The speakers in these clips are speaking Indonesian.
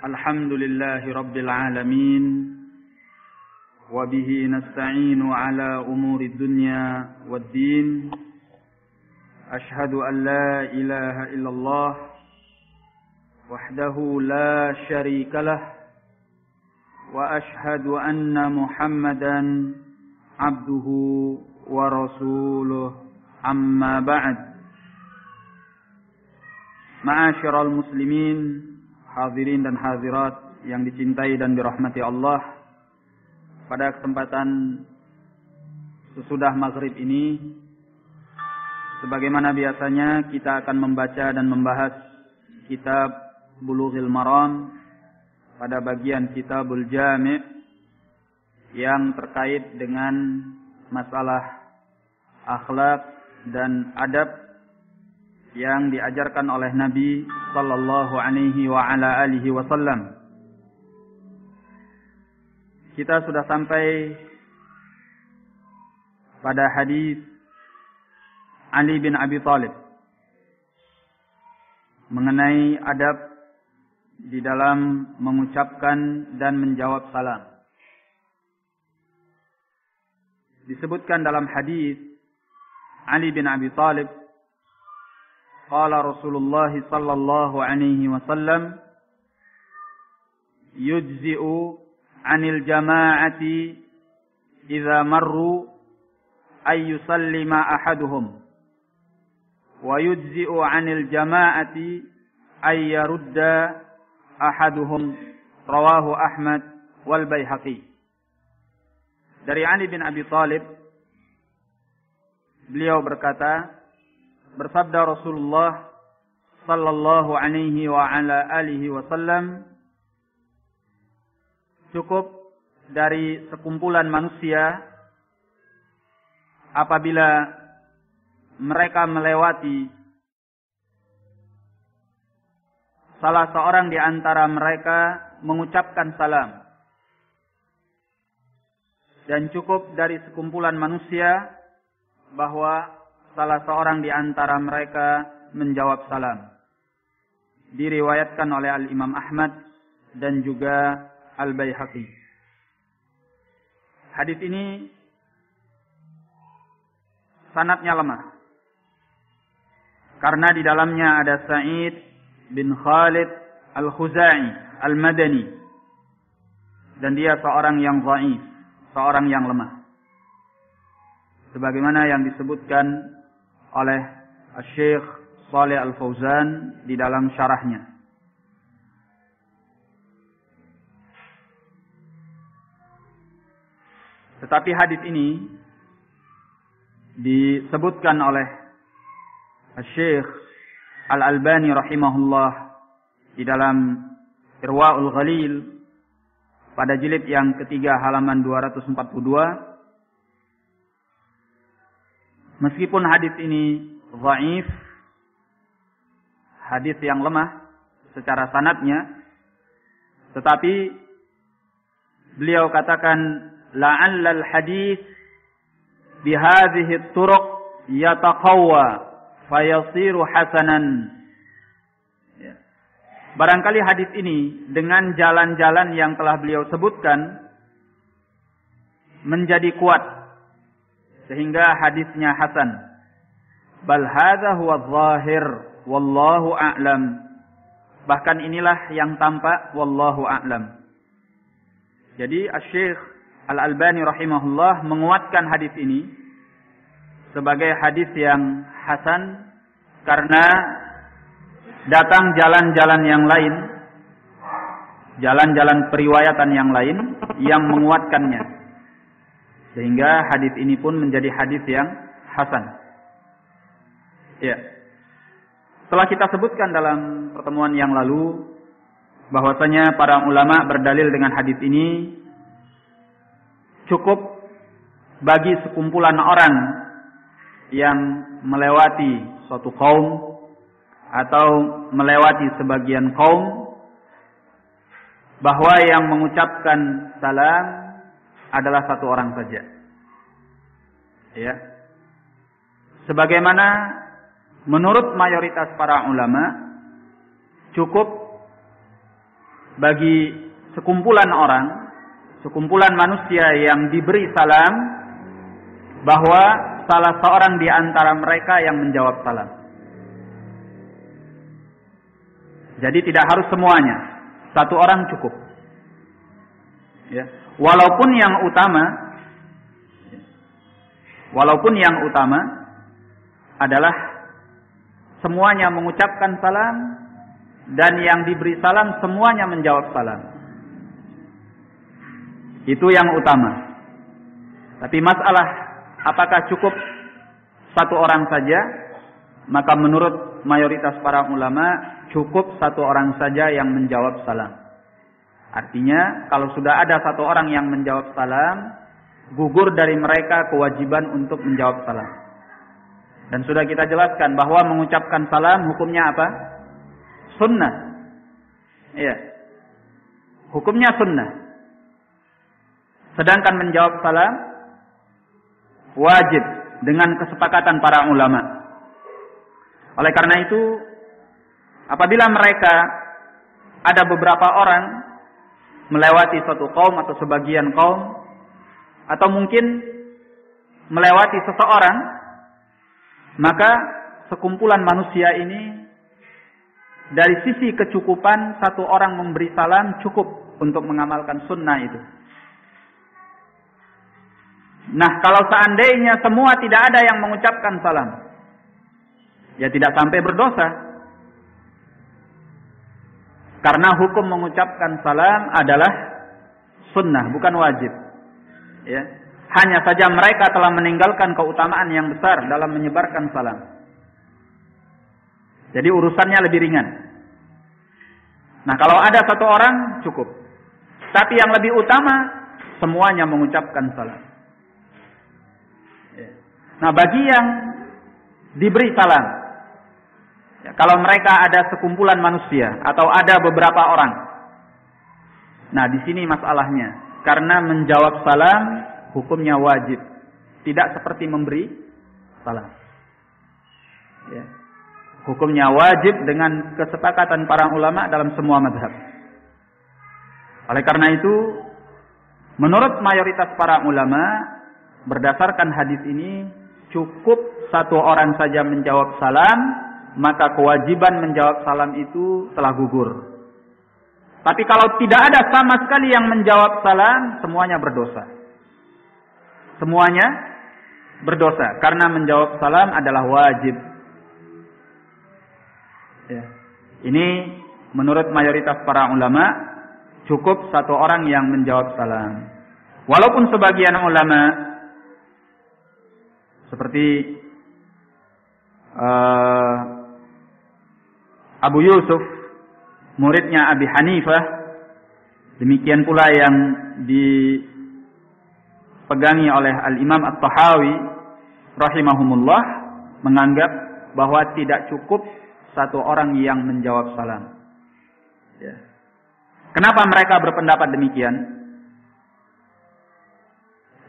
Alhamdulillahi Rabbil Alamin. Wabihi nasta'inu ala umuri dunya waddin. Ashhadu an la ilaha illallah wahdahu la syarika lah. Wa ashhadu anna Muhammadan abduhu wa rasuluh, amma ba'd. Ma'asyiral muslimin, hadirin dan hadirat yang dicintai dan dirahmati Allah. Pada kesempatan sesudah maghrib ini, sebagaimana biasanya kita akan membaca dan membahas kitab Bulughil Maram pada bagian Kitabul Jami' yang terkait dengan masalah akhlak dan adab yang diajarkan oleh Nabi sallallahu alaihi wa ala alihi wasallam. Kita sudah sampai pada hadis Ali bin Abi Thalib mengenai adab di dalam mengucapkan dan menjawab salam. Disebutkan dalam hadis Ali bin Abi Thalib, qala Rasulullah sallallahu alaihi wasallam, yujzi'u 'anil jama'ati idza marru ay yusallima ahaduhum wa yujzi'u 'anil jama'ati ay yarudda ahaduhum, rawahu Ahmad wal Baihaqi. Dari Ali bin Abi Thalib, beliau berkata, bersabda Rasulullah sallallahu alaihi wa ala alihi wasallam, cukup dari sekumpulan manusia apabila mereka melewati salah seorang di antara mereka mengucapkan salam, dan cukup dari sekumpulan manusia bahwa salah seorang di antara mereka menjawab salam. Diriwayatkan oleh Al-Imam Ahmad dan juga Al-Baihaqi. Hadis ini sanadnya lemah, karena di dalamnya ada Sa'id bin Khalid Al-Khuzai Al-Madani, dan dia seorang yang dhaif, seorang yang lemah, sebagaimana yang disebutkan oleh Syekh Shalih Al-Fauzan di dalam syarahnya. Tetapi hadis ini disebutkan oleh Syekh Al-Albani rahimahullah di dalam Irwaul Ghalil pada jilid yang ketiga halaman 242. Meskipun hadis ini dhaif, hadis yang lemah secara sanadnya, tetapi beliau katakan la'allal hadis bihadhihi at-turuq yataqawwa fayasiru hasanan. Barangkali hadis ini dengan jalan-jalan yang telah beliau sebutkan menjadi kuat sehingga hadisnya hasan. Bal hadza huwa adh-dhahir wallahu a'lam. Bahkan inilah yang tampak, wallahu a'lam. Jadi Asy-Syaikh Al-Albani rahimahullah menguatkan hadis ini sebagai hadis yang hasan karena datang jalan-jalan yang lain, jalan-jalan periwayatan yang lain yang menguatkannya, sehingga hadis ini pun menjadi hadis yang hasan. Ya. Setelah kita sebutkan dalam pertemuan yang lalu bahwasanya para ulama berdalil dengan hadis ini cukup bagi sekumpulan orang yang melewati suatu kaum atau melewati sebagian kaum, bahwa yang mengucapkan salam adalah satu orang saja. Ya. Sebagaimana menurut mayoritas para ulama cukup bagi sekumpulan orang, sekumpulan manusia yang diberi salam, bahwa salah seorang di antara mereka yang menjawab salam. Jadi tidak harus semuanya, satu orang cukup. Ya. Walaupun yang utama adalah semuanya mengucapkan salam dan yang diberi salam semuanya menjawab salam. Itu yang utama. Tapi masalah apakah cukup satu orang saja? Maka menurut mayoritas para ulama cukup satu orang saja yang menjawab salam. Artinya kalau sudah ada satu orang yang menjawab salam, gugur dari mereka kewajiban untuk menjawab salam. Dan sudah kita jelaskan bahwa mengucapkan salam hukumnya apa? Sunnah. Iya. Hukumnya sunnah. Sedangkan menjawab salam wajib dengan kesepakatan para ulama. Oleh karena itu, apabila mereka ada beberapa orang melewati suatu kaum atau sebagian kaum, atau mungkin melewati seseorang, maka sekumpulan manusia ini dari sisi kecukupan satu orang memberi salam cukup untuk mengamalkan sunnah itu. Nah, kalau seandainya semua tidak ada yang mengucapkan salam, ya tidak sampai berdosa. Karena hukum mengucapkan salam adalah sunnah, bukan wajib. Ya. Hanya saja mereka telah meninggalkan keutamaan yang besar dalam menyebarkan salam. Jadi urusannya lebih ringan. Nah, kalau ada satu orang cukup. Tapi yang lebih utama semuanya mengucapkan salam. Nah, bagi yang diberi salam, ya, kalau mereka ada sekumpulan manusia atau ada beberapa orang, nah di sini masalahnya. Karena menjawab salam hukumnya wajib, tidak seperti memberi salam. Ya. Hukumnya wajib dengan kesepakatan para ulama dalam semua mazhab. Oleh karena itu, menurut mayoritas para ulama, berdasarkan hadis ini, cukup satu orang saja menjawab salam, maka kewajiban menjawab salam itu telah gugur. Tapi kalau tidak ada sama sekali yang menjawab salam, semuanya berdosa. Semuanya berdosa, karena menjawab salam adalah wajib. Ya. Ini menurut mayoritas para ulama, cukup satu orang yang menjawab salam. Walaupun sebagian ulama seperti Abu Yusuf, muridnya Abi Hanifah, demikian pula yang dipegangi oleh Al-Imam At-Tahawi rahimahumullah, menganggap bahwa tidak cukup satu orang yang menjawab salam. Ya. Kenapa mereka berpendapat demikian?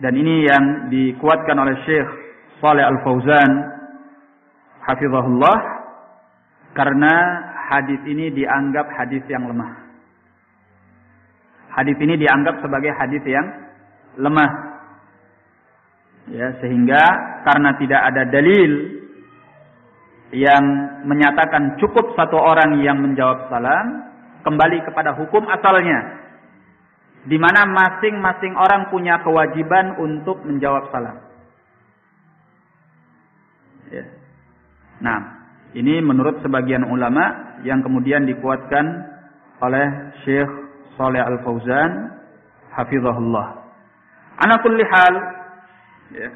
Dan ini yang dikuatkan oleh Syekh Shalih Al-Fauzan hafizahullah, karena hadis ini dianggap hadis yang lemah. Hadis ini dianggap sebagai hadis yang lemah. Ya, sehingga karena tidak ada dalil yang menyatakan cukup satu orang yang menjawab salam, kembali kepada hukum asalnya, di mana masing-masing orang punya kewajiban untuk menjawab salam. Ya. Nah, ini menurut sebagian ulama yang kemudian dikuatkan oleh Syekh Shalih Al-Fauzan hafizahullah. Ala kulli hal, ya.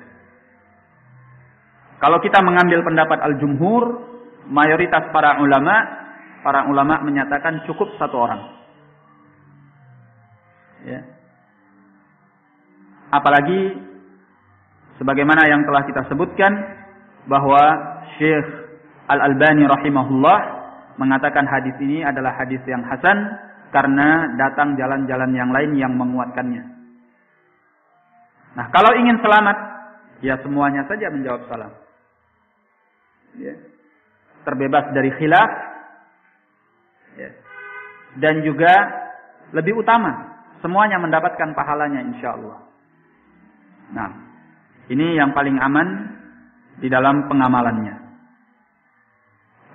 Kalau kita mengambil pendapat al-jumhur, mayoritas para ulama menyatakan cukup satu orang. Ya. Apalagi sebagaimana yang telah kita sebutkan bahwa Syekh Al-Albani rahimahullah mengatakan hadis ini adalah hadis yang hasan karena datang jalan-jalan yang lain yang menguatkannya. Nah, kalau ingin selamat, ya semuanya saja menjawab salam. Ya. Terbebas dari khilaf, ya. Dan juga lebih utama. Semuanya mendapatkan pahalanya insyaallah. Nah, ini yang paling aman di dalam pengamalannya.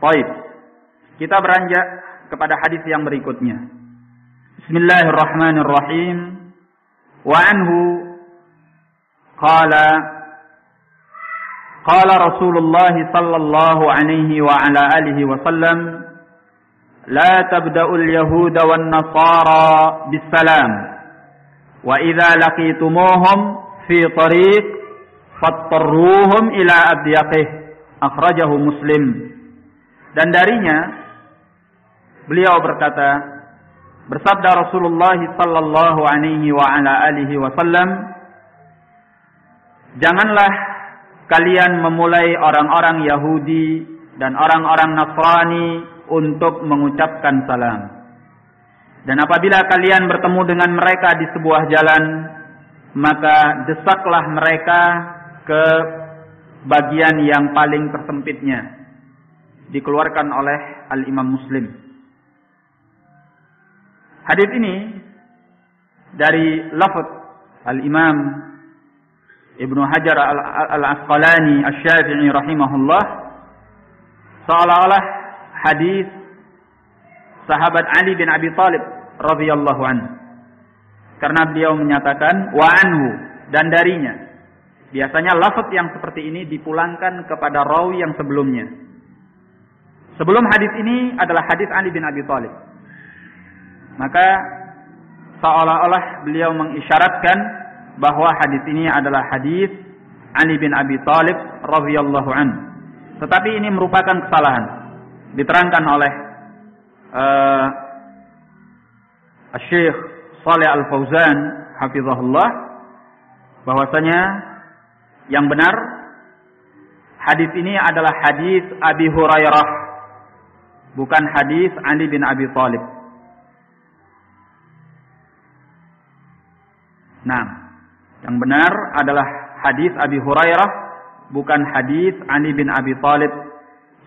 Baik. Kita beranjak kepada hadis yang berikutnya. Bismillahirrahmanirrahim. Wa anhu qala Rasulullah sallallahu alaihi wa ala alihi wa sallam la tabda'ul yahuda wan nasara bis salam wa idza laqitumuhum fi tariq fattarruhum ila adyaqih akhrajahu Muslim. Dan darinya beliau berkata, bersabda Rasulullah sallallahu alaihi wa ala alihi wasallam, janganlah kalian memulai orang-orang Yahudi dan orang-orang Nasrani untuk mengucapkan salam. Dan apabila kalian bertemu dengan mereka di sebuah jalan, maka desaklah mereka ke bagian yang paling tersempitnya. Dikeluarkan oleh Al-Imam Muslim. Hadis ini dari lafaz Al-Imam Ibnu Hajar Al-Asqalani Asy-Syafi'i rahimahullah, seolah-olah hadis sahabat Ali bin Abi Thalib radhiyallahu anhu. Karena beliau menyatakan wa anhu, dan darinya. Biasanya lafaz yang seperti ini dipulangkan kepada rawi yang sebelumnya. Sebelum hadis ini adalah hadis Ali bin Abi Thalib. Maka seolah-olah beliau mengisyaratkan bahwa hadis ini adalah hadis Ali bin Abi Thalib radhiyallahu anhu. Tetapi ini merupakan kesalahan. Diterangkan oleh Syekh Shalih Al-Fauzan hafizahullah bahwasanya yang benar hadis ini adalah hadis Abi Hurairah, bukan hadis Ali bin Abi Thalib. Nah, yang benar adalah hadis Abi Hurairah, bukan hadis Ali bin Abi Thalib.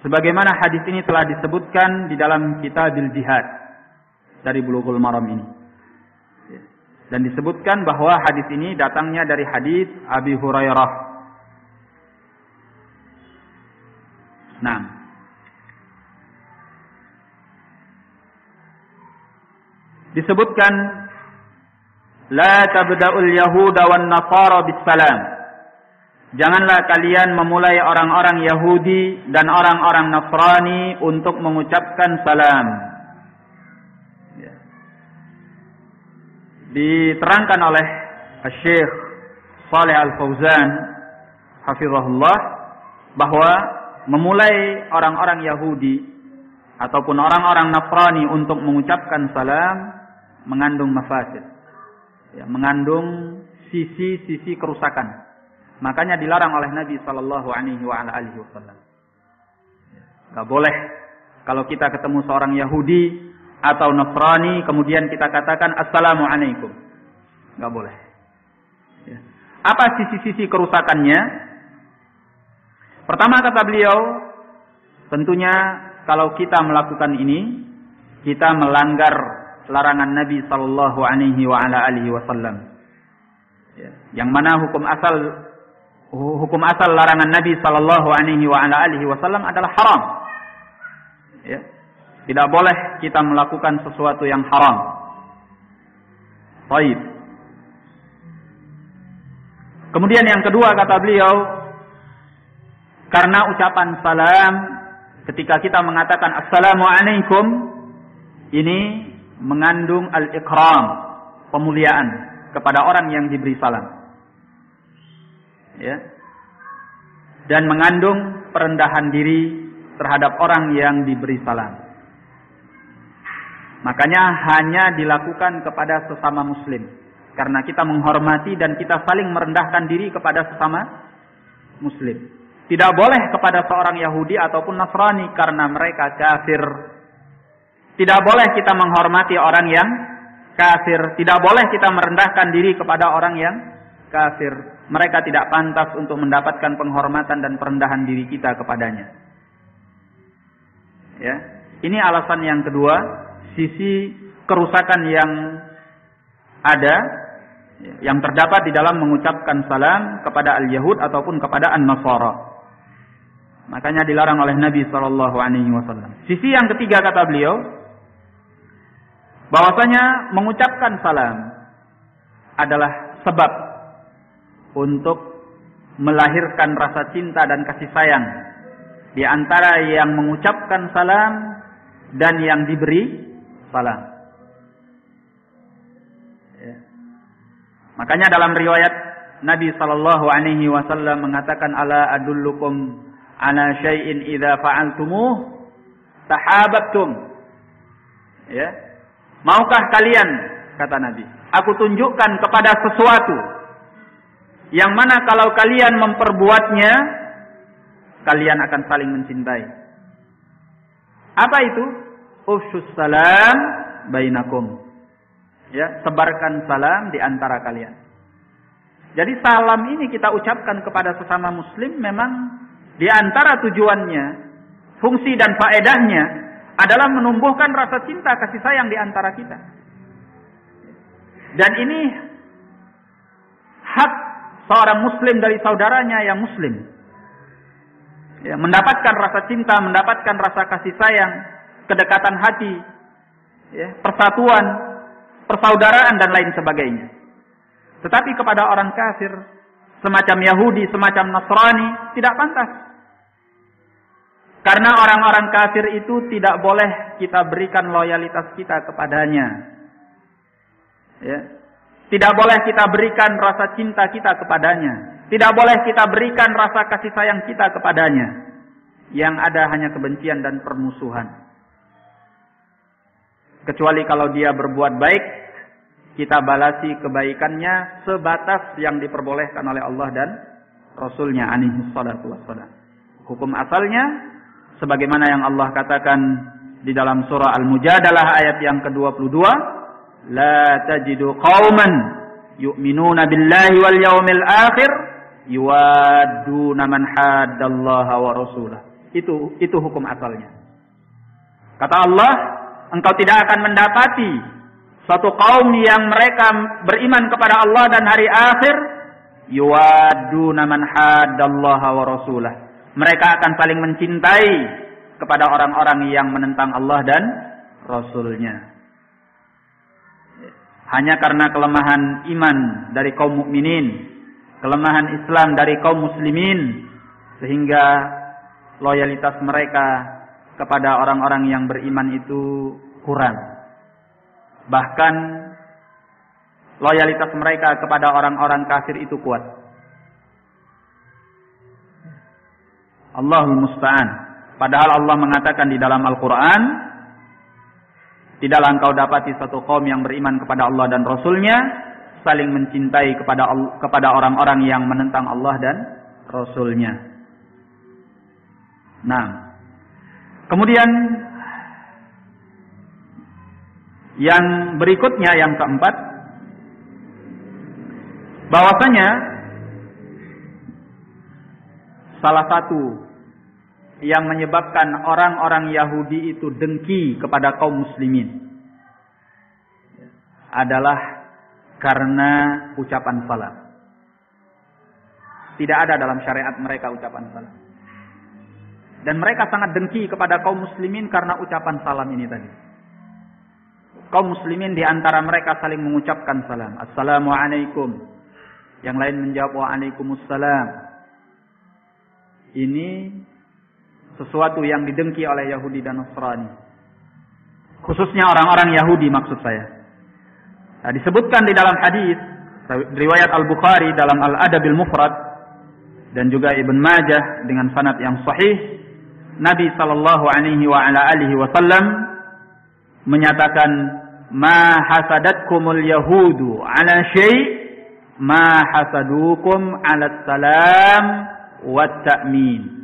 Sebagaimana hadis ini telah disebutkan di dalam Kitabil Jihad dari Bulughul Maram ini. Dan disebutkan bahwa hadis ini datangnya dari hadis Abi Hurairah. Nah, disebutkan la tabda'ul yahuda wan nasara bis salam. Janganlah kalian memulai orang-orang Yahudi dan orang-orang Nasrani untuk mengucapkan salam. Diterangkan oleh Syekh Shalih Al-Fauzan hafizahullah bahwa memulai orang-orang Yahudi ataupun orang-orang Nasrani untuk mengucapkan salam mengandung mafasid, mengandung sisi-sisi kerusakan. Makanya dilarang oleh Nabi sallallahu alaihi wasallam. Enggak boleh kalau kita ketemu seorang Yahudi atau Nasrani kemudian kita katakan assalamualaikum. Enggak boleh. Apa sisi-sisi kerusakannya? Pertama kata beliau, tentunya kalau kita melakukan ini, kita melanggar larangan Nabi sallallahu alaihi wasallam. Yang mana hukum asal larangan Nabi sallallahu alaihi wasallam adalah haram. Tidak boleh kita melakukan sesuatu yang haram. Baik. Kemudian yang kedua kata beliau, karena ucapan salam ketika kita mengatakan assalamualaikum ini mengandung al-ikram, pemuliaan kepada orang yang diberi salam. Dan mengandung perendahan diri terhadap orang yang diberi salam. Makanya hanya dilakukan kepada sesama muslim, karena kita menghormati dan kita saling merendahkan diri kepada sesama muslim. Tidak boleh kepada seorang Yahudi ataupun Nasrani karena mereka kafir. Tidak boleh kita menghormati orang yang kafir. Tidak boleh kita merendahkan diri kepada orang yang kafir. Mereka tidak pantas untuk mendapatkan penghormatan dan perendahan diri kita kepadanya. Ini alasan yang kedua, sisi kerusakan yang ada, yang terdapat di dalam mengucapkan salam kepada al-Yahud ataupun kepada an-Nasara. Makanya dilarang oleh Nabi SAW. Sisi yang ketiga kata beliau, bahwasanya mengucapkan salam adalah sebab untuk melahirkan rasa cinta dan kasih sayang di antara yang mengucapkan salam dan yang diberi salam. Ya. Makanya dalam riwayat Nabi SAW mengatakan, ala adullukum ala syai'in idza fa'altumuh tahabbtum. Ya. Maukah kalian, kata Nabi, aku tunjukkan kepada sesuatu yang mana kalau kalian memperbuatnya, kalian akan saling mencintai. Apa itu? Ufshus salam bainakum. Ya, sebarkan salam di antara kalian. Jadi salam ini kita ucapkan kepada sesama muslim memang di antara tujuannya, fungsi dan faedahnya adalah menumbuhkan rasa cinta kasih sayang di antara kita. Dan ini hak seorang muslim dari saudaranya yang muslim. Ya, mendapatkan rasa cinta, mendapatkan rasa kasih sayang, kedekatan hati, ya, persatuan, persaudaraan dan lain sebagainya. Tetapi kepada orang kafir, semacam Yahudi, semacam Nasrani, tidak pantas. Karena orang-orang kafir itu tidak boleh kita berikan loyalitas kita kepadanya. Ya. Tidak boleh kita berikan rasa cinta kita kepadanya. Tidak boleh kita berikan rasa kasih sayang kita kepadanya. Yang ada hanya kebencian dan permusuhan. Kecuali kalau dia berbuat baik, kita balasi kebaikannya sebatas yang diperbolehkan oleh Allah dan Rasulnya alaihi salatu wassalam. Hukum asalnya, sebagaimana yang Allah katakan di dalam surah Al-Mujadalah ayat yang ke-22, la tajidu qauman yu'minuna billahi wal yawmil akhir yuwadduna man haddallaha wa rasulah. Itu hukum asalnya. Kata Allah, engkau tidak akan mendapati satu kaum yang mereka beriman kepada Allah dan hari akhir, yuwadduna man haddallaha wa rasulah. Mereka akan saling mencintai kepada orang-orang yang menentang Allah dan Rasulnya. Hanya karena kelemahan iman dari kaum mukminin, kelemahan Islam dari kaum muslimin, sehingga loyalitas mereka kepada orang-orang yang beriman itu kurang. Bahkan loyalitas mereka kepada orang-orang kafir itu kuat. Allahul musta'an. Padahal Allah mengatakan di dalam Al-Quran, tidaklah engkau dapati satu kaum yang beriman kepada Allah dan Rasulnya saling mencintai kepada orang-orang yang menentang Allah dan Rasulnya. Nah, kemudian yang berikutnya, yang keempat, bahwasanya salah satu yang menyebabkan orang-orang Yahudi itu dengki kepada kaum muslimin adalah karena ucapan salam. Tidak ada dalam syariat mereka ucapan salam. Dan mereka sangat dengki kepada kaum muslimin karena ucapan salam ini tadi. Kaum muslimin di antara mereka saling mengucapkan salam. Assalamualaikum. Yang lain menjawab waalaikumsalam. Ini sesuatu yang didengki oleh Yahudi dan Nasrani. Khususnya orang-orang Yahudi maksud saya. Nah, disebutkan di dalam hadis riwayat Al-Bukhari dalam Al-Adabil Mufrad dan juga Ibn Majah dengan sanad yang sahih, Nabi sallallahu alaihi wasallam menyatakan, "Ma hasadatkumul yahudu ala syai' ma hasadukum ala salam wa ta'min."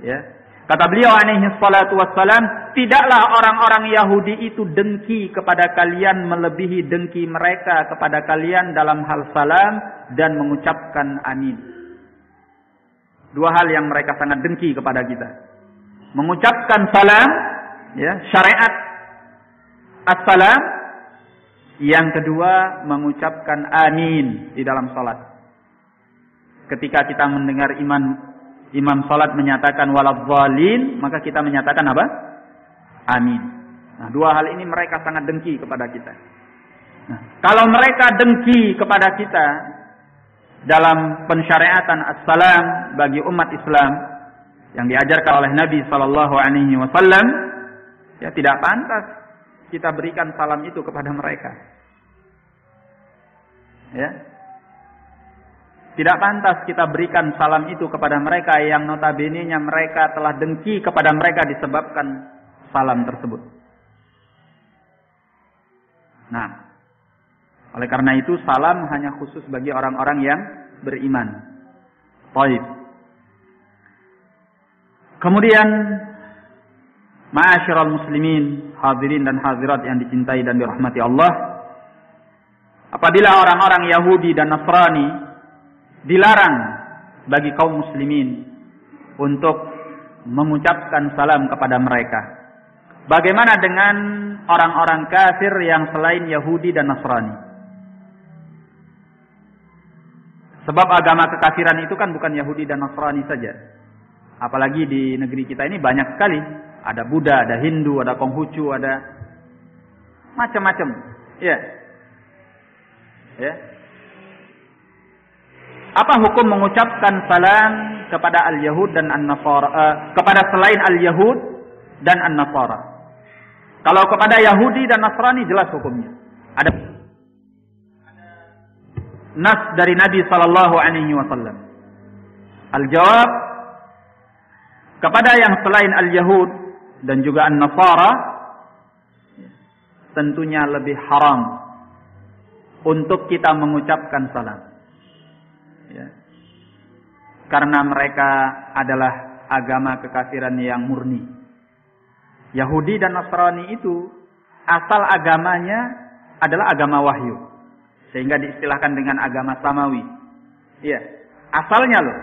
Ya. Kata beliau alaihi salatu wassalam, tidaklah orang-orang Yahudi itu dengki kepada kalian melebihi dengki mereka kepada kalian dalam hal salam dan mengucapkan amin. Dua hal yang mereka sangat dengki kepada kita. Mengucapkan salam, ya, syariat assalam. Yang kedua, mengucapkan amin di dalam salat. Ketika kita mendengar imam salat menyatakan waladhdallin, maka kita menyatakan apa? Amin. Nah, dua hal ini mereka sangat dengki kepada kita. Nah, kalau mereka dengki kepada kita dalam pensyariatan assalam bagi umat Islam yang diajarkan oleh Nabi sallallahu alaihi wasallam, ya tidak pantas kita berikan salam itu kepada mereka. Ya. Tidak pantas kita berikan salam itu kepada mereka yang notabene-nya mereka telah dengki kepada mereka disebabkan salam tersebut. Nah, oleh karena itu salam hanya khusus bagi orang-orang yang beriman. Baik. Kemudian, ma'asyiral muslimin, hadirin dan hadirat yang dicintai dan dirahmati Allah, apabila orang-orang Yahudi dan Nasrani dilarang bagi kaum muslimin untuk mengucapkan salam kepada mereka, bagaimana dengan orang-orang kafir yang selain Yahudi dan Nasrani? Sebab agama kekafiran itu kan bukan Yahudi dan Nasrani saja. Apalagi di negeri kita ini banyak sekali. Ada Buddha, ada Hindu, ada Konghucu, ada macam-macam. Ya. Ya. Apa hukum mengucapkan salam kepada al-Yahud dan an-Nasara, kepada selain al-Yahud dan an-Nasara? Kalau kepada Yahudi dan Nasrani jelas hukumnya. Ada nas dari Nabi sallallahu alaihi wasallam. Al-jawab, kepada yang selain al-Yahud dan juga an-Nasara tentunya lebih haram untuk kita mengucapkan salam. Ya. Karena mereka adalah agama kekafiran yang murni. Yahudi dan Nasrani itu asal agamanya adalah agama wahyu, sehingga diistilahkan dengan agama samawi. Ya, asalnya loh.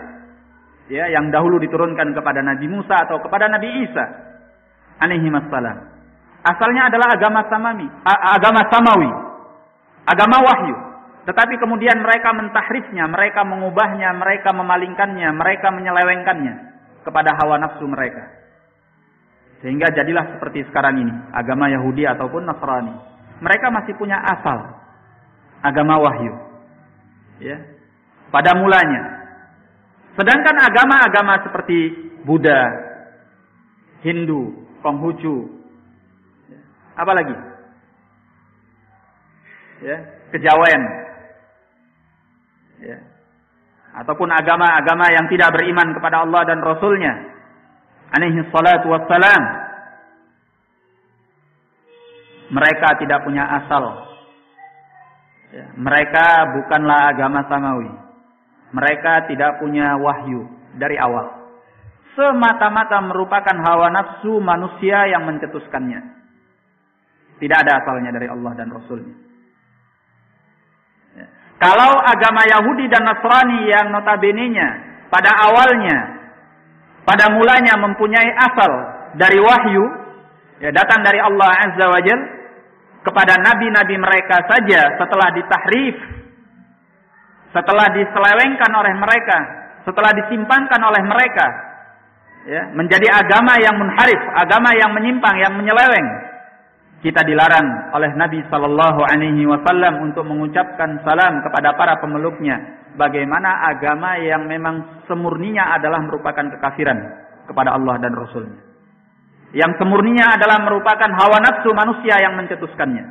Ya, yang dahulu diturunkan kepada Nabi Musa atau kepada Nabi Isa alaihi wassalam. Asalnya adalah agama samawi, agama wahyu. Tetapi kemudian mereka mentahrifnya, mereka mengubahnya, mereka memalingkannya, mereka menyelewengkannya kepada hawa nafsu mereka. Sehingga jadilah seperti sekarang ini, agama Yahudi ataupun Nasrani. Mereka masih punya asal agama wahyu. Ya. Pada mulanya. Sedangkan agama-agama seperti Buddha, Hindu, Konghucu, apa lagi? Ya, kejawen. Ya. Ataupun agama-agama yang tidak beriman kepada Allah dan Rasulnya alaihi salatu wassalam, mereka tidak punya asal. Ya. Mereka bukanlah agama samawi. Mereka tidak punya wahyu dari awal. Semata-mata merupakan hawa nafsu manusia yang mencetuskannya. Tidak ada asalnya dari Allah dan Rasulnya. Kalau agama Yahudi dan Nasrani yang notabene-nya pada awalnya, pada mulanya mempunyai asal dari wahyu, ya datang dari Allah Azza wa Jalla kepada nabi-nabi mereka saja, setelah ditahrif, setelah diselewengkan oleh mereka, setelah disimpangkan oleh mereka, ya, menjadi agama yang munharif, agama yang menyimpang, yang menyeleweng. Kita dilarang oleh Nabi sallallahu alaihi wasallam untuk mengucapkan salam kepada para pemeluknya. Bagaimana agama yang memang semurninya adalah merupakan kekafiran kepada Allah dan Rasulnya. Yang semurninya adalah merupakan hawa nafsu manusia yang mencetuskannya.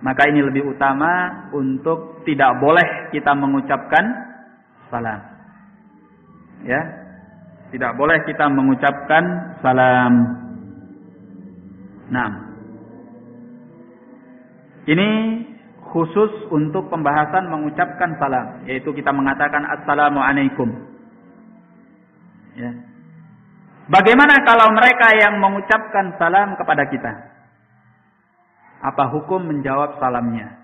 Maka ini lebih utama untuk tidak boleh kita mengucapkan salam. Ya. Tidak boleh kita mengucapkan salam. Nah, ini khusus untuk pembahasan mengucapkan salam, yaitu kita mengatakan assalamualaikum. Ya. Bagaimana kalau mereka yang mengucapkan salam kepada kita? Apa hukum menjawab salamnya?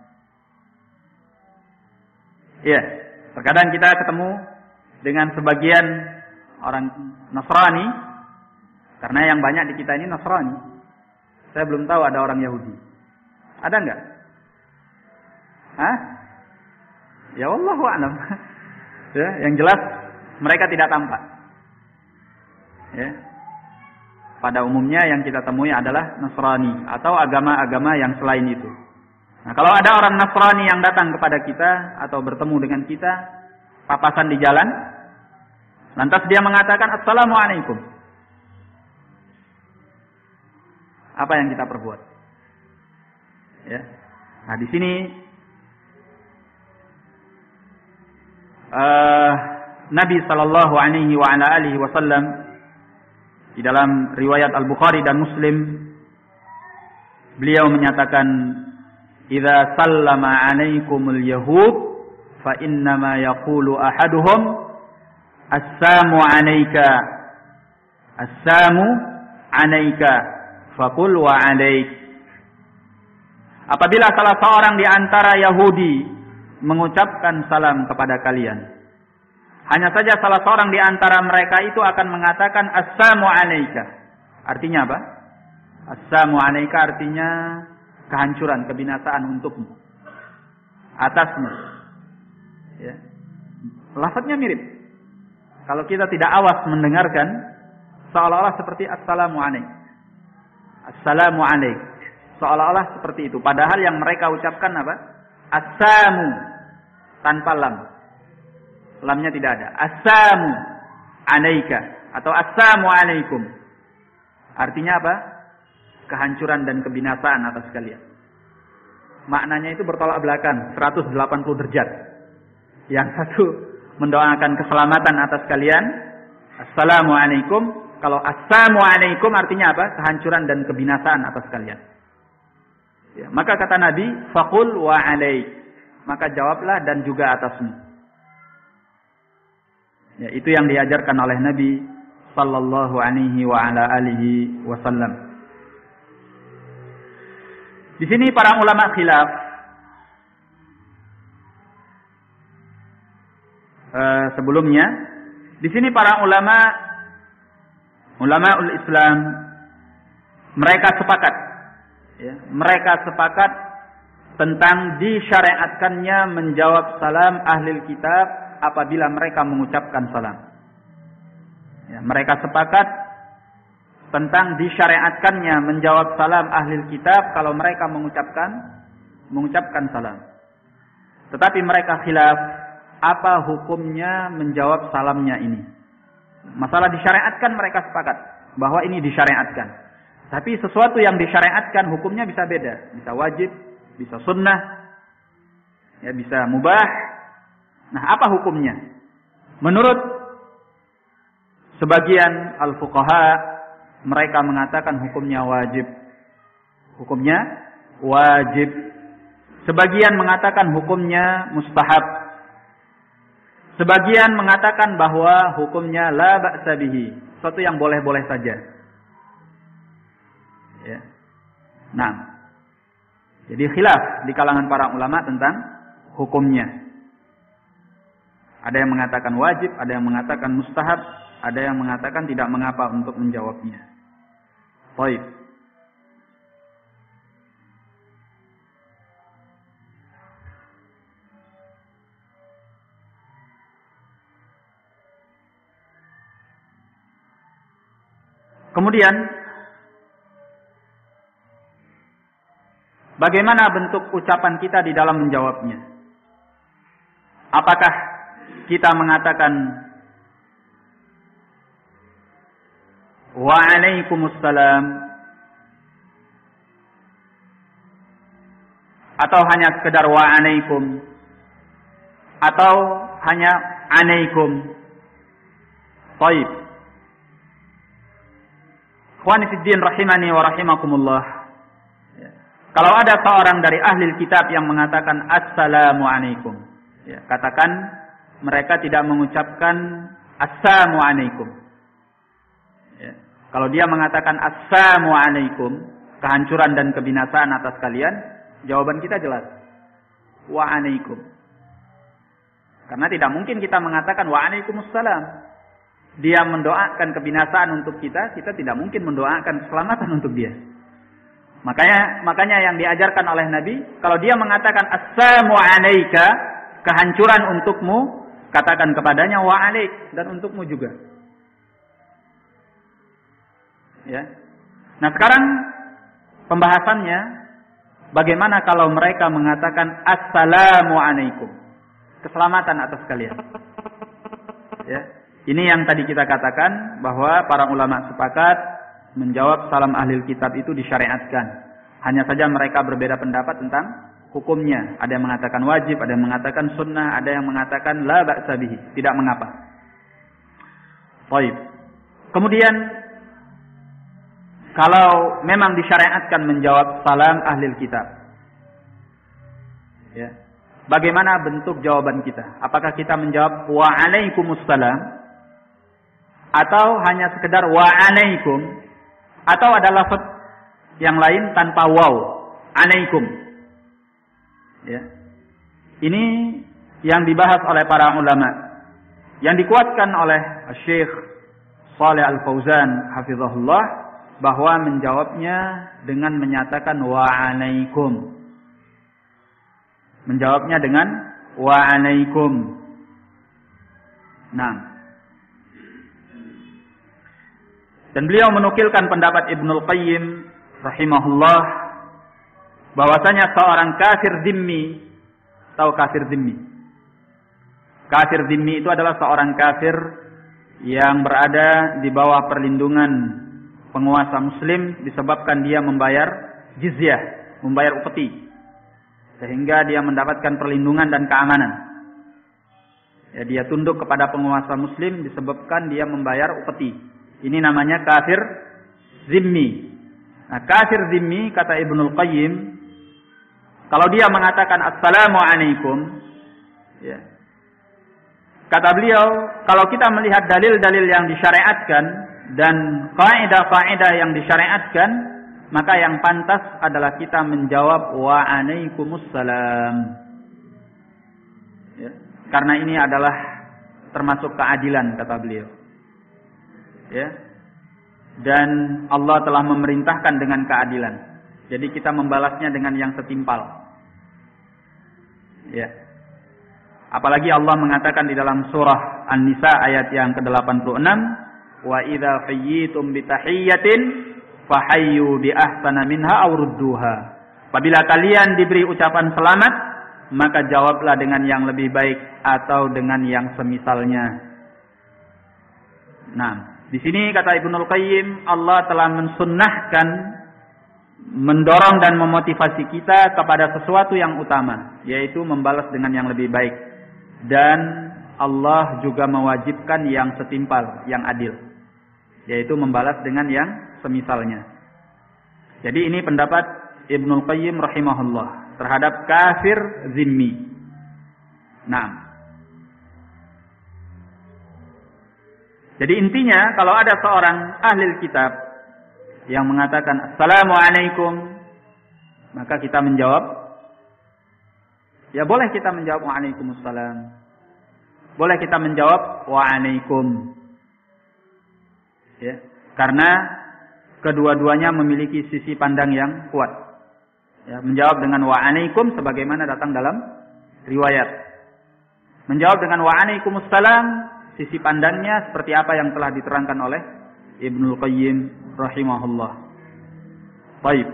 Ya, terkadang kita ketemu dengan sebagian orang Nasrani, karena yang banyak di kita ini Nasrani. Saya belum tahu ada orang Yahudi. Ada enggak? Hah? Ya wallahu a'lam. Ya, yang jelas mereka tidak tampak. Ya. Pada umumnya yang kita temui adalah Nasrani atau agama-agama yang selain itu. Nah, kalau ada orang Nasrani yang datang kepada kita atau bertemu dengan kita, papasan di jalan, lantas dia mengatakan Assalamualaikum. Apa yang kita perbuat? Ya. Nah, di sini Nabi sallallahu alaihi wa ala alihi wasallam di dalam riwayat Al-Bukhari dan Muslim beliau menyatakan idza sallama alaikumul yahud fa innama yaqulu ahaduhum assalamu alayka assalamu alayka faqul wa alaik. Apabila salah seorang di antara Yahudi mengucapkan salam kepada kalian, hanya saja salah seorang di antara mereka itu akan mengatakan assalamu alayka. Artinya apa? Assalamu alayka artinya kehancuran, kebinasaan untukmu, atasmu. Ya. Lafadznya mirip. Kalau kita tidak awas mendengarkan, seolah-olah seperti assalamu alayk. Assalamu alayk. Seolah-olah seperti itu. Padahal yang mereka ucapkan apa? Assamu tanpa lam. Lamnya tidak ada. Assamu alayka atau assamu alaikum. Artinya apa? Kehancuran dan kebinasaan atas kalian. Maknanya itu bertolak belakang 180 derajat. Yang satu mendoakan keselamatan atas kalian, assalamu alaikum. Kalau assamu alaikum artinya apa? Kehancuran dan kebinasaan atas kalian. Ya, maka kata Nabi, faqul wa alaik. Maka jawablah dan juga atasmu. Ya, itu yang diajarkan oleh Nabi sallallahu alaihi wa ala alihi wasallam. Di sini para ulama khilaf. Sebelumnya, di sini para ulamaul Islam mereka sepakat. Ya, mereka sepakat tentang disyariatkannya menjawab salam ahli kitab apabila mereka mengucapkan salam. Ya, mereka sepakat tentang disyariatkannya menjawab salam ahli kitab kalau mereka mengucapkan salam. Tetapi mereka khilaf apa hukumnya menjawab salamnya ini. Masalah disyariatkan mereka sepakat bahwa ini disyariatkan. Tapi sesuatu yang disyariatkan hukumnya bisa beda. Bisa wajib, bisa sunnah, ya bisa mubah. Nah, apa hukumnya? Menurut sebagian al-fuqaha, mereka mengatakan hukumnya wajib. Hukumnya wajib. Sebagian mengatakan hukumnya mustahab. Sebagian mengatakan bahwa hukumnya la ba'sa bihi, sesuatu yang boleh-boleh saja. Ya. Nah, jadi khilaf di kalangan para ulama tentang hukumnya. Ada yang mengatakan wajib, ada yang mengatakan mustahab, ada yang mengatakan tidak mengapa untuk menjawabnya. Baik. Kemudian bagaimana bentuk ucapan kita di dalam menjawabnya? Apakah kita mengatakan Waalaikumsalam atau hanya sekedar waalaikum atau hanya alaikum? Baik. Ikhwani fid din rahimani wa rahimakumullah. Kalau ada seorang dari ahli kitab yang mengatakan assalamu alaikum, ya, katakan mereka tidak mengucapkan assalamu alaikum. Ya. Kalau dia mengatakan assalamu alaikum, kehancuran dan kebinasaan atas kalian, jawaban kita jelas. Wa alaikum. Karena tidak mungkin kita mengatakan wa alaikumussalam. Dia mendoakan kebinasaan untuk kita, kita tidak mungkin mendoakan keselamatan untuk dia. Makanya yang diajarkan oleh Nabi, kalau dia mengatakan assalamu alayka, kehancuran untukmu, katakan kepadanya wa alaik, dan untukmu juga. Ya. Nah, sekarang pembahasannya, bagaimana kalau mereka mengatakan assalamu alaikum, keselamatan atas kalian. Ya. Ini yang tadi kita katakan bahwa para ulama sepakat menjawab salam ahlil kitab itu disyariatkan. Hanya saja mereka berbeda pendapat tentang hukumnya. Ada yang mengatakan wajib, ada yang mengatakan sunnah, ada yang mengatakan la ba'sa bihi, tidak mengapa. Baik. Kemudian kalau memang disyariatkan menjawab salam ahlil kitab, ya, bagaimana bentuk jawaban kita? Apakah kita menjawab wa alaikumussalam, atau hanya sekedar wa alaikum, atau ada lafaz yang lain tanpa waw, alaikum? Ya. Ini yang dibahas oleh para ulama, yang dikuatkan oleh Syekh Shalih Al-Fauzan hafizahullah, bahwa menjawabnya dengan menyatakan wa alaikum. Menjawabnya dengan wa alaikum. Nah, dan beliau menukilkan pendapat Ibnul Qayyim rahimahullah, bahwasanya seorang kafir dhimmi, tahu kafir dhimmi? Kafir dhimmi itu adalah seorang kafir yang berada di bawah perlindungan penguasa muslim disebabkan dia membayar jizyah, membayar upeti, sehingga dia mendapatkan perlindungan dan keamanan. Ya, dia tunduk kepada penguasa muslim disebabkan dia membayar upeti. Ini namanya kafir zimmi. Nah, kafir zimmi, kata Ibnul Qayyim, kalau dia mengatakan assalamu alaikum, ya, kata beliau, kalau kita melihat dalil-dalil yang disyariatkan dan kaidah-kaidah yang disyariatkan, maka yang pantas adalah kita menjawab wa alaikumussalam. Ya, karena ini adalah termasuk keadilan, kata beliau. Ya. Dan Allah telah memerintahkan dengan keadilan. Jadi kita membalasnya dengan yang setimpal. Ya. Apalagi Allah mengatakan di dalam surah An-Nisa ayat yang ke-86, wa idza hayyitum bi tahiyyatin fahayyu bi ahsana minha aw rudduha. Apabila kalian diberi ucapan selamat, maka jawablah dengan yang lebih baik atau dengan yang semisalnya. Nah, di sini kata Ibnul Qayyim, Allah telah mensunnahkan, mendorong dan memotivasi kita kepada sesuatu yang utama, yaitu membalas dengan yang lebih baik. Dan Allah juga mewajibkan yang setimpal, yang adil, yaitu membalas dengan yang semisalnya. Jadi ini pendapat Ibnul Qayyim rahimahullah terhadap kafir zimmi. Nah, jadi intinya kalau ada seorang ahli kitab yang mengatakan assalamualaikum, maka kita menjawab, ya boleh kita menjawab waalaikumsalam, boleh kita menjawab waalaikum, ya, karena kedua-duanya memiliki sisi pandang yang kuat. Ya, menjawab dengan waalaikum sebagaimana datang dalam riwayat. Menjawab dengan waalaikumsalam, sisi pandangnya seperti apa yang telah diterangkan oleh Ibnul Qayyim rahimahullah. Baik.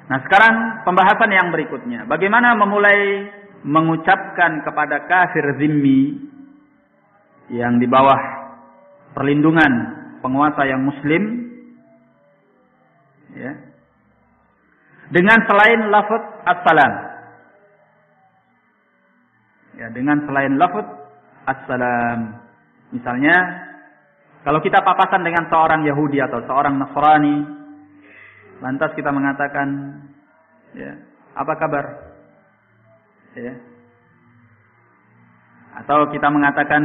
Nah, sekarang pembahasan yang berikutnya. Bagaimana memulai mengucapkan kepada kafir zimmi yang di bawah perlindungan penguasa yang muslim, ya, dengan selain lafaz assalam. Ya, dengan selain lafaz assalam. Misalnya, kalau kita papasan dengan seorang Yahudi atau seorang Nasrani, lantas kita mengatakan, ya, apa kabar? Ya. Atau kita mengatakan,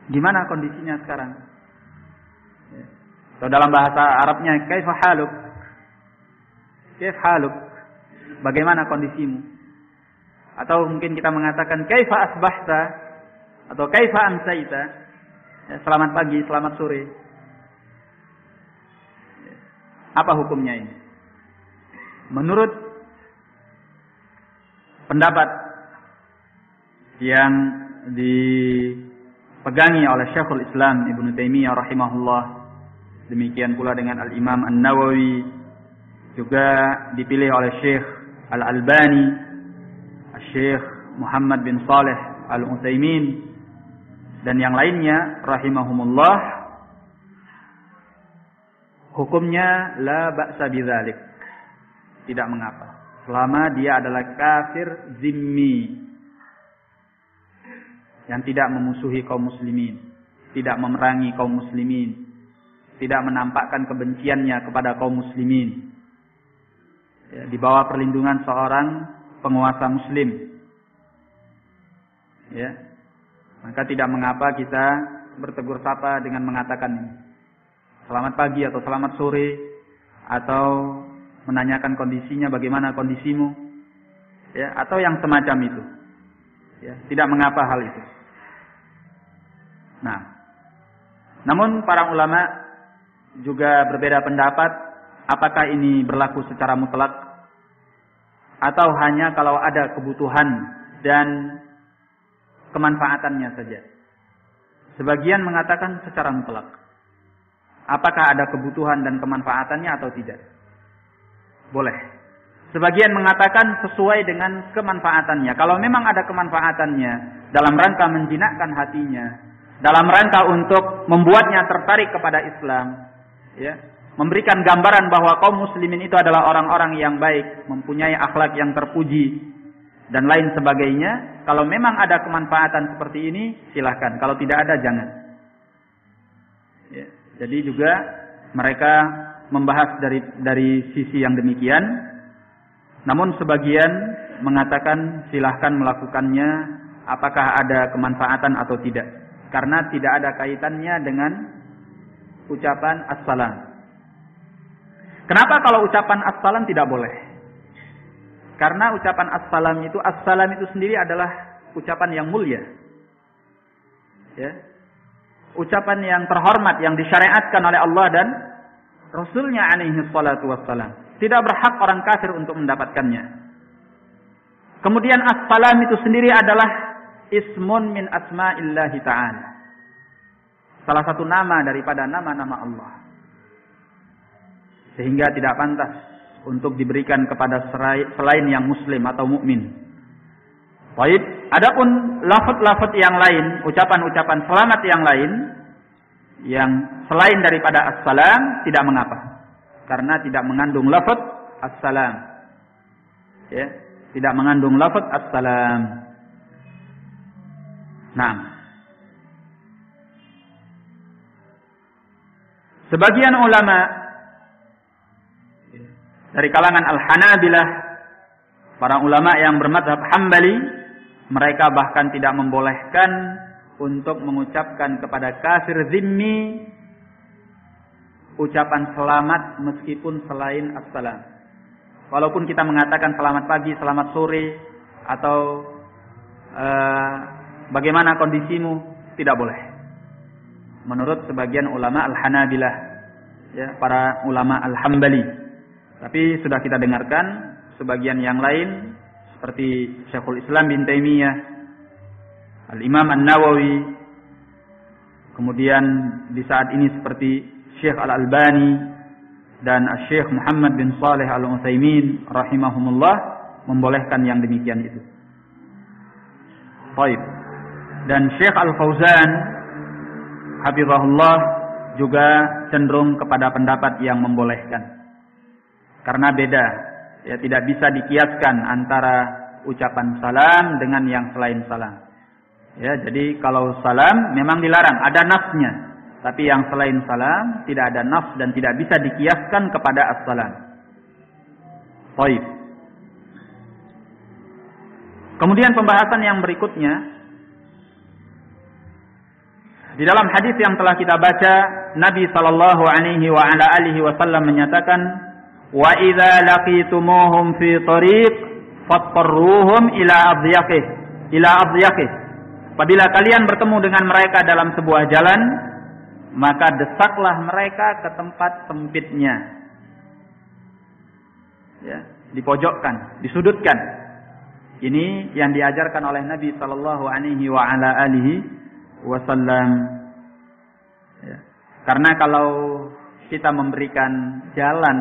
gimana kondisinya sekarang? Ya. Atau dalam bahasa Arabnya, kaifa haluk? Kaif haluk? Bagaimana kondisimu? Atau mungkin kita mengatakan kaifa asbahta atau kaifa amsaita, ya, selamat pagi, selamat sore. Apa hukumnya ini? Menurut pendapat yang dipegangi oleh Syekhul Islam Ibnu Taimiyah rahimahullah, demikian pula dengan Al-Imam An-Nawawi, juga dipilih oleh Syekh Al-Albani, Syekh Muhammad bin Saleh Al-Utsaimin, dan yang lainnya rahimahumullah, hukumnya la ba'sa bidzalik, tidak mengapa selama dia adalah kafir zimmi yang tidak memusuhi kaum muslimin, tidak memerangi kaum muslimin, tidak menampakkan kebenciannya kepada kaum muslimin, ya, di bawah perlindungan seorang penguasa muslim, ya, maka tidak mengapa kita bertegur sapa dengan mengatakan selamat pagi atau selamat sore, atau menanyakan kondisinya, bagaimana kondisimu, ya, atau yang semacam itu, ya, tidak mengapa hal itu. Nah, namun para ulama juga berbeda pendapat, apakah ini berlaku secara mutlak atau hanya kalau ada kebutuhan dan kemanfaatannya saja. Sebagian mengatakan secara mutlak. Apakah ada kebutuhan dan kemanfaatannya atau tidak? Boleh. Sebagian mengatakan sesuai dengan kemanfaatannya. Kalau memang ada kemanfaatannya dalam rangka menjinakkan hatinya, dalam rangka untuk membuatnya tertarik kepada Islam, ya, memberikan gambaran bahwa kaum muslimin itu adalah orang-orang yang baik, mempunyai akhlak yang terpuji, dan lain sebagainya. Kalau memang ada kemanfaatan seperti ini, silahkan. Kalau tidak ada, jangan. Ya, jadi juga mereka membahas dari sisi yang demikian. Namun sebagian mengatakan silahkan melakukannya apakah ada kemanfaatan atau tidak. Karena tidak ada kaitannya dengan ucapan assalam. Kenapa kalau ucapan assalam tidak boleh? Karena ucapan assalam itu sendiri adalah ucapan yang mulia. Ya. Ucapan yang terhormat yang disyariatkan oleh Allah dan Rasulnya alaihi salatu wassalam. Tidak berhak orang kafir untuk mendapatkannya. Kemudian assalam itu sendiri adalah ismun min asma'illahi ta'ala. Salah satu nama daripada nama-nama Allah. Sehingga tidak pantas untuk diberikan kepada selain yang muslim atau mukmin. Baik, adapun lafaz-lafaz yang lain, ucapan-ucapan selamat yang lain yang selain daripada assalam tidak mengapa. Karena tidak mengandung lafaz assalam. Ya, tidak mengandung lafaz assalam. Nah, sebagian ulama dari kalangan Al-Hanabilah, para ulama yang bermadzhab Hambali, mereka bahkan tidak membolehkan untuk mengucapkan kepada kafir zimmi ucapan selamat meskipun selain assalam. Walaupun kita mengatakan selamat pagi, selamat sore, atau bagaimana kondisimu, tidak boleh. Menurut sebagian ulama Al-Hanabilah, ya, para ulama Al-Hambali. Tapi sudah kita dengarkan sebagian yang lain seperti Syekhul Islam bin Taimiyah, Al-Imam An-Nawawi, kemudian di saat ini seperti Syekh Al-Albani dan Syekh Muhammad bin Saleh Al-Utsaimin rahimahumullah membolehkan yang demikian itu. Baik. Dan Syekh Al-Fauzan hafizahullah juga cenderung kepada pendapat yang membolehkan. Karena beda, ya, tidak bisa dikiaskan antara ucapan salam dengan yang selain salam. Ya, jadi kalau salam memang dilarang, ada nafsnya. Tapi yang selain salam tidak ada nafs dan tidak bisa dikiaskan kepada as-salam. Baik. Kemudian pembahasan yang berikutnya, di dalam hadis yang telah kita baca, Nabi sallallahu alaihi wa ala alihi wasallam menyatakan, "Wa idza laqitumuhum fi tariq fattaruhum ila adyaqih." Apabila kalian bertemu dengan mereka dalam sebuah jalan, maka desaklah mereka ke tempat sempitnya. ya, dipojokkan, disudutkan. Ini yang diajarkan oleh Nabi sallallahu alaihi wasallam. Ya. Karena kalau kita memberikan jalan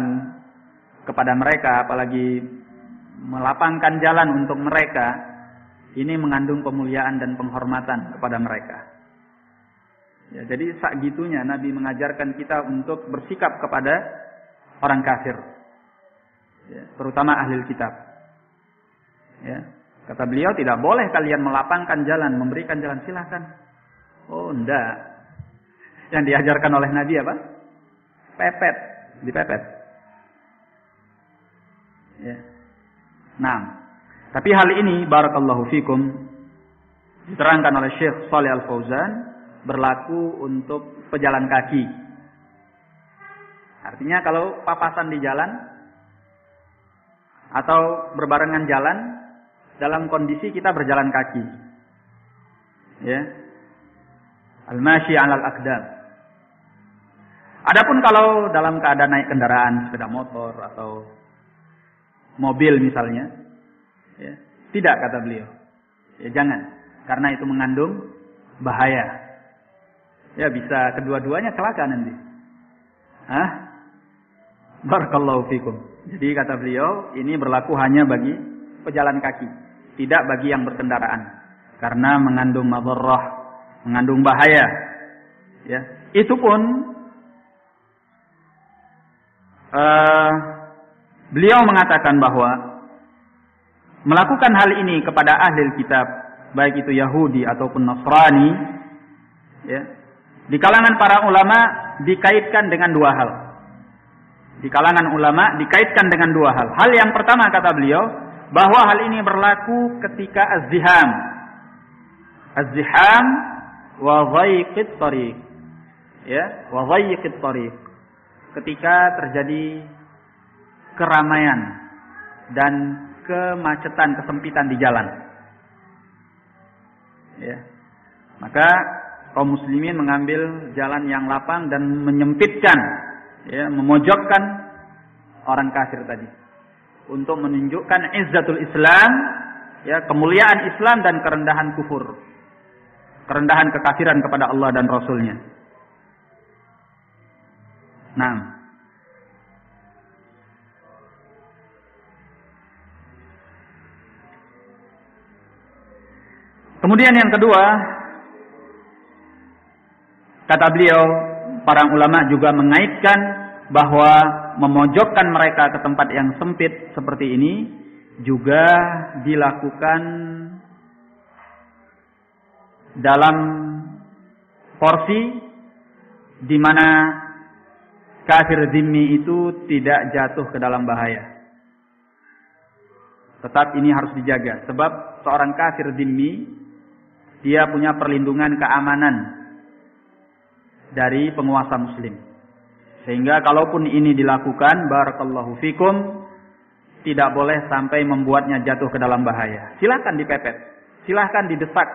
kepada mereka, apalagi melapangkan jalan untuk mereka, ini mengandung pemuliaan dan penghormatan kepada mereka. Ya, jadi segitunya Nabi mengajarkan kita untuk bersikap kepada orang kafir, ya, terutama ahli kitab. Ya, kata beliau, tidak boleh kalian melapangkan jalan, memberikan jalan, silahkan. Oh, enggak. Yang diajarkan oleh Nabi apa? Pepet, dipepet. Ya. Nah, tapi hal ini barakallahu fikum diterangkan oleh Syekh Shalih Al-Fauzan berlaku untuk pejalan kaki. Artinya kalau papasan di jalan atau berbarengan jalan dalam kondisi kita berjalan kaki. Ya. Al-masyi 'alal aqdam. Adapun kalau dalam keadaan naik kendaraan, sepeda motor atau mobil misalnya, ya, tidak, kata beliau. Ya, jangan, karena itu mengandung bahaya. Ya, bisa kedua-duanya celaka nanti. Barakallahu fikum. Jadi kata beliau, ini berlaku hanya bagi pejalan kaki, tidak bagi yang berkendaraan, karena mengandung madharrah, mengandung bahaya. Ya, itu pun beliau mengatakan bahwa melakukan hal ini kepada ahli kitab, baik itu Yahudi ataupun Nasrani, ya, di kalangan para ulama dikaitkan dengan dua hal. Di kalangan ulama dikaitkan dengan dua hal. Hal yang pertama, kata beliau, bahwa hal ini berlaku ketika az-ziham. Az-ziham wa dhayqit tariq. Ya, wa dhayqit tariq. Ketika terjadi keramaian dan kemacetan, kesempitan di jalan. Ya. Maka kaum muslimin mengambil jalan yang lapang dan menyempitkan, ya, memojokkan orang kafir tadi untuk menunjukkan izzatul Islam, ya, kemuliaan Islam dan kerendahan kufur, kerendahan kekafiran kepada Allah dan Rasulnya. Nah, kemudian yang kedua, kata beliau, para ulama juga mengaitkan bahwa memojokkan mereka ke tempat yang sempit seperti ini juga dilakukan dalam porsi di mana kafir zimmi itu tidak jatuh ke dalam bahaya. Tetap ini harus dijaga, sebab seorang kafir zimmi dia punya perlindungan keamanan dari penguasa muslim. Sehingga kalaupun ini dilakukan, barakallahu fikum, tidak boleh sampai membuatnya jatuh ke dalam bahaya. Silahkan dipepet, silahkan didesak,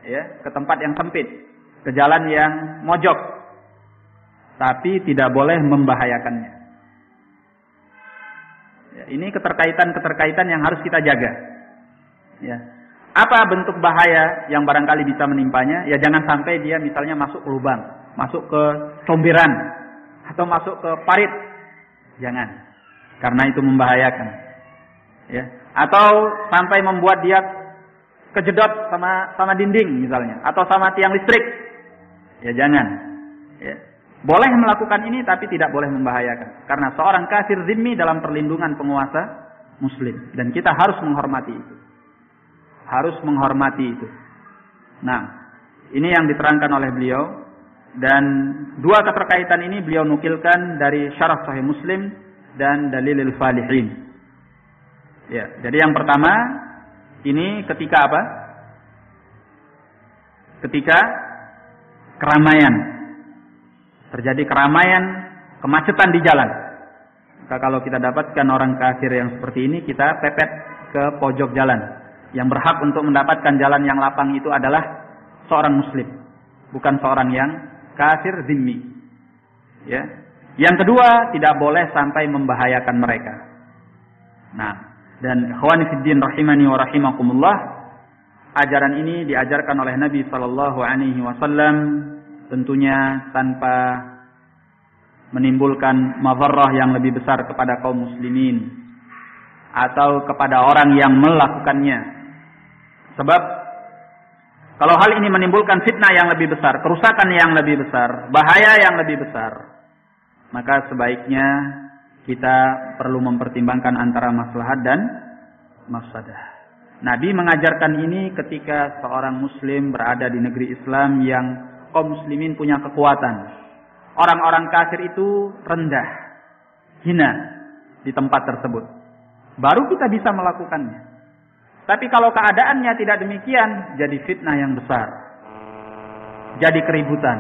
ya, ke tempat yang sempit, ke jalan yang mojok, tapi tidak boleh membahayakannya. Ya, ini keterkaitan yang harus kita jaga. Ya. Apa bentuk bahaya yang barangkali bisa menimpanya? Ya, jangan sampai dia misalnya masuk ke lubang, masuk ke comberan, atau masuk ke parit. Jangan, karena itu membahayakan. Ya. Atau sampai membuat dia kejedot sama dinding misalnya, atau sama tiang listrik. Ya, jangan. Ya. Boleh melakukan ini, tapi tidak boleh membahayakan. Karena seorang kafir zimmi dalam perlindungan penguasa muslim. Dan kita harus menghormati itu. Harus menghormati itu. Nah, ini yang diterangkan oleh beliau. Dan dua keterkaitan ini beliau nukilkan dari Syarah Sahih Muslim dan Dalilil Falihin. Ya, jadi yang pertama, ini ketika apa? Ketika keramaian. Terjadi keramaian, kemacetan di jalan. Maka kalau kita dapatkan orang kafir yang seperti ini, kita pepet ke pojok jalan. Yang berhak untuk mendapatkan jalan yang lapang itu adalah seorang muslim, bukan seorang yang kafir zimmi. Ya. Yang kedua, tidak boleh sampai membahayakan mereka. Nah, dan ikhwani fiddin rahimani wa rahimakumullah, ajaran ini diajarkan oleh Nabi sallallahu alaihi wasallam tentunya tanpa menimbulkan madharrah yang lebih besar kepada kaum muslimin atau kepada orang yang melakukannya. Sebab kalau hal ini menimbulkan fitnah yang lebih besar, kerusakan yang lebih besar, bahaya yang lebih besar, maka sebaiknya kita perlu mempertimbangkan antara maslahat dan mafsadah. Nabi mengajarkan ini ketika seorang muslim berada di negeri Islam yang kaum muslimin punya kekuatan. Orang-orang kafir itu rendah, hina di tempat tersebut. Baru kita bisa melakukannya. Tapi kalau keadaannya tidak demikian, jadi fitnah yang besar. Jadi keributan.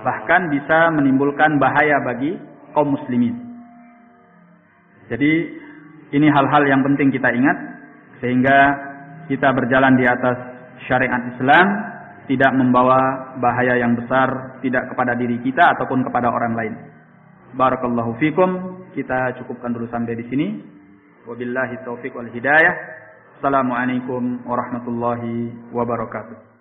Bahkan bisa menimbulkan bahaya bagi kaum muslimin. Jadi ini hal-hal yang penting kita ingat. Sehingga kita berjalan di atas syariat Islam, tidak membawa bahaya yang besar, tidak kepada diri kita ataupun kepada orang lain. Barakallahu fikum. Kita cukupkan dulu sampai di sini. Wabillahi taufiq wal hidayah. Assalamualaikum warahmatullahi wabarakatuh.